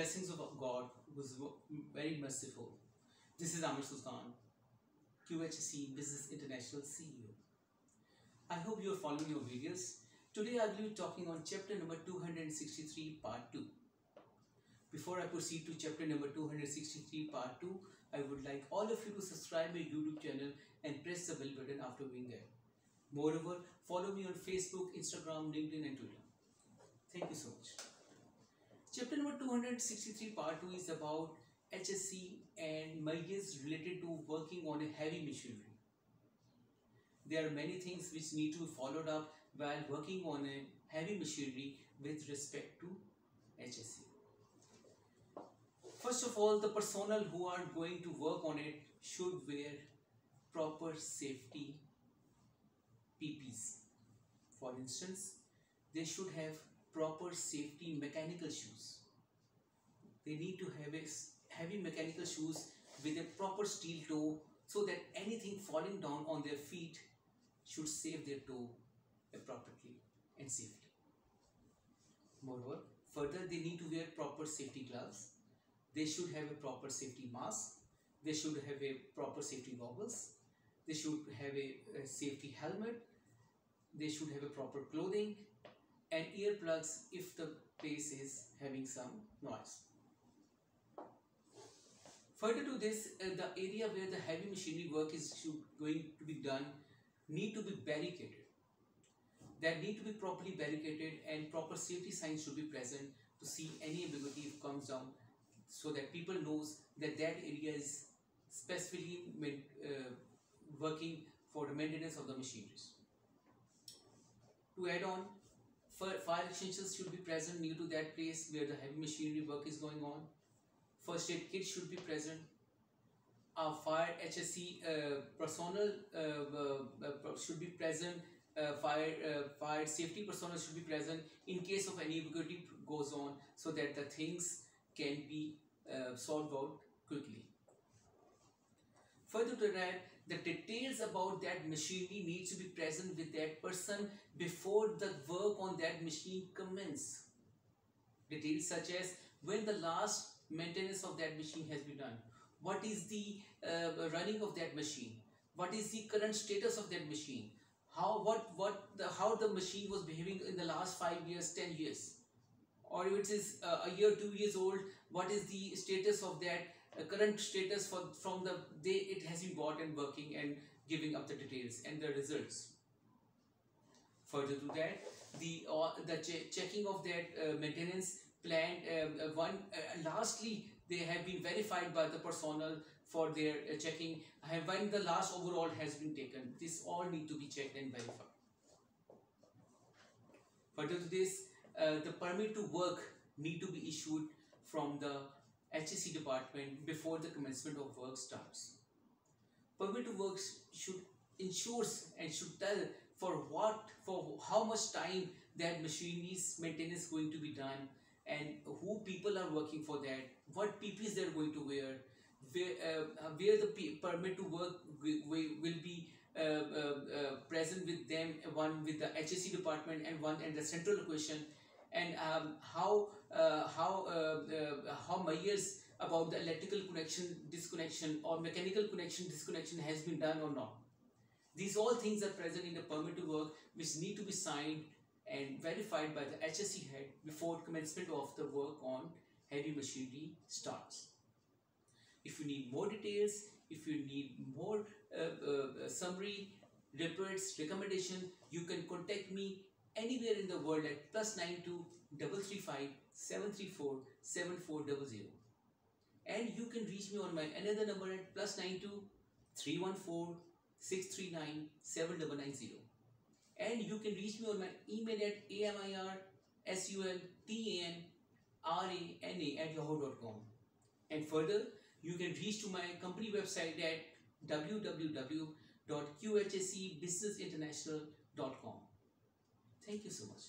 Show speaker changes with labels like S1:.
S1: blessings of God, who is very merciful. This is Amir Sultan, QHSE Business International CEO. I hope you are following your videos. Today I will be talking on chapter number 263 part 2. Before I proceed to chapter number 263 part 2, I would like all of you to subscribe my YouTube channel and press the bell button after being there. Moreover, follow me on Facebook, Instagram, LinkedIn and Twitter. Thank you so much. Chapter number 263 part 2 is about HSE and measures related to working on a heavy machinery. There are many things which need to be followed up while working on a heavy machinery with respect to HSE. First of all, the personnel who are going to work on it should wear proper safety PPs. For instance, they should have proper safety mechanical shoes. They need to have a heavy mechanical shoes with a proper steel toe so that anything falling down on their feet should save their toe appropriately and safely. Moreover, further they need to wear proper safety gloves. They should have a proper safety mask. They should have a proper safety goggles. They should have a safety helmet. They should have a proper clothing and earplugs if the place is having some noise. Further to this, the area where the heavy machinery work is going to be done need to be barricaded. That need to be properly barricaded and proper safety signs should be present to see any ambiguity if comes down, so that people knows that that area is specifically working for the maintenance of the machineries. To add on, fire extinguishers should be present near to that place where the heavy machinery work is going on. First aid kit should be present. Fire HSE personnel should be present. Fire safety personnel should be present in case of any ambiguity goes on, so that the things can be solved out quickly. Further to that, the details about that machinery needs to be present with that person before the work on that machine commences. Details such as when the last maintenance of that machine has been done, what is the running of that machine, what is the current status of that machine, how the machine was behaving in the last 5 years, 10 years, or if it is a year, 2 years old, what is the status of that current status from the day it has been bought and working, and giving up the details and the results. Further to that, the checking of that maintenance plan. Lastly, they have been verified by the personnel for their checking, when the last overall has been taken. This all need to be checked and verified. Further to this, the permit to work need to be issued from the HSE department before the commencement of work starts. Permit to work should ensures and should tell for how much time that machinery's maintenance is going to be done, and who people are working for that, what PPs they are going to wear, where the permit to work will be present with them, one with the HSE department and one in the central location, and how measures about the electrical connection disconnection or mechanical connection disconnection has been done or not. These all things are present in the permit to work, which need to be signed and verified by the HSE head before commencement of the work on heavy machinery starts. If you need more details, if you need more summary, reports, recommendation, you can contact me anywhere in the world at +92 335 734 7400, and you can reach me on my another number at +92 314 639 7990, and you can reach me on my email at amirsultanrana@yahoo.com, and further you can reach to my company website at www.qhsebusinessinternational.com. Thank you so much.